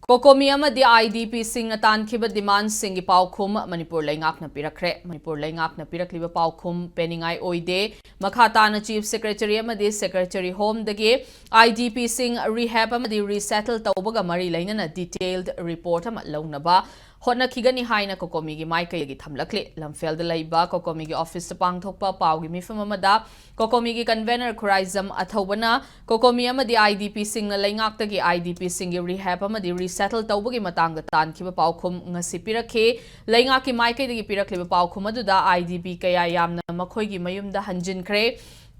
COCOMI amadi IDP singna tankhiba demand singi paukhum Manipur laingakna pirakre Manipur laingakna pirakliba paukhum peningai oide makhatana chief secretary amadi secretary home dage IDP sing rehab amadi resettle tawbaga mari lainana detailed report ama launaba hotna khigani haina COCOMI gi maikai gi thamlakle lamfel da laiba COCOMI gi office pangthokpa pawgi mifam amada COCOMI gi convener khuraizam athobana COCOMI amadi IDP singna laingakta gi IDP singi rehab amadi resettle tawbagi matang da tankhiba paukhum ngasi pirakhe laingaki maikai dagi pirakliba paukhum aduda IDP kaya yamna makhoi gi mayumda hanjinkhre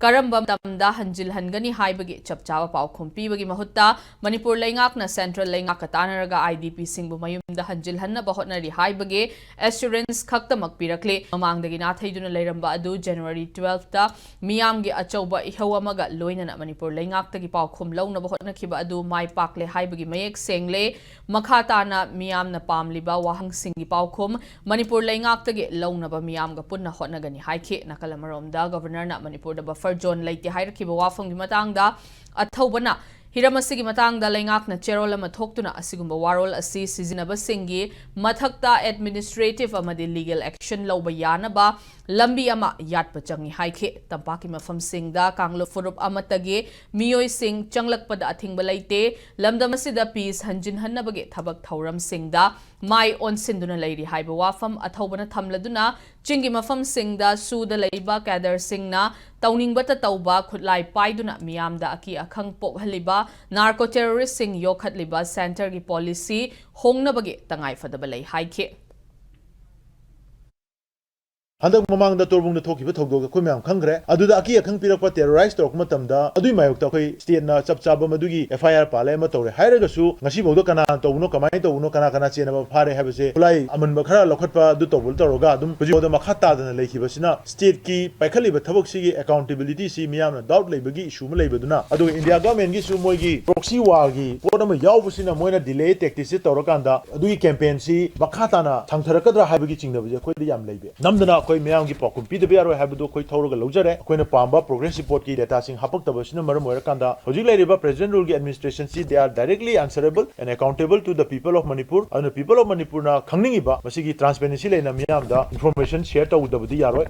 Karambam tamda hanjil hangani haibagi chapchawa paukhum pibagi mahutta Manipur laingakna central laingak tanaraga IDP singbu mayumda hanjil hanna bahotnari haibagi assurance khaktamak pirakle mamangdagi nathaiduna leiramba adu January 12 ta miyamgi achauba ihawamaga loinana Manipur laingaktagi paukhum launa bahotna khiba adu mai pakle haibagi mayek sengle makhatana miyamna pamliba wahang singi paukhum Manipur laingaktagi launa ba miyamga punna hotnagani haikhe nakalamaromda governor na Manipur da John Laiti Hairkiba Wafang Matanga Athobana Hiramasigi Matanga Langakna Cherola Mathoktuna Asigumba Warol Asi Sizinaba Singi Mathakta administrative amadi legal action Laubayana ba Lambi ama Yat Pachangi Haike Tampaki Mafam Singda Kanglo Furup Amatage Miyoi Sing Changlak Pada Athing Balaite Lamdamasida Peace Hanjin Hanabage Tabak Tauram Singda Mai on Sinduna Lady Haiba Wafam Athobana Tamladuna Chingi Mafam Singda Suda Laiba Kadar Singna Tauning Bata Tauba Kutlai Paiduna Miyamda Aki Akang Pok Haliba Narco terrorist Sing Yokhat Liba Center Gi Policy Hongnabage Tangai Fadabalay Haike Handak mamang da torbung da thoki ba thogdo ko myam khangre aduda aki akhang pirak pa terrorize tor kuma tamda adui mayok ta khoi state na chapchaba madugi FIR pale ma tore hairaga su ngasi bodo kana tawno kamai tawno kana chena ba phare habase ulai aman ba khara lokhat pa du tobul toroga adum huji bodo makhata da lekhi basina state ki paikhali ba thabak si accountability si miyam na doubt leibagi issue ma leibaduna adu India government gi su moi gi proxy war gi poda ma yaw busina moina delay tactics si torokanda adui campaign si makhata na thangtharakadra habagi chingda buje khoi yam leibe namdana Miam gi pakum pi de biaro habdo koi thoroga lojare koina pamba progress report ki data sing hapak tabasina maram oirakanda hojik lairiba president rule gi administration si they are directly answerable and accountable to the people of Manipur and the people of Manipur na khangningi ba masigi transparency leina miam da information share tawdabdi yaroi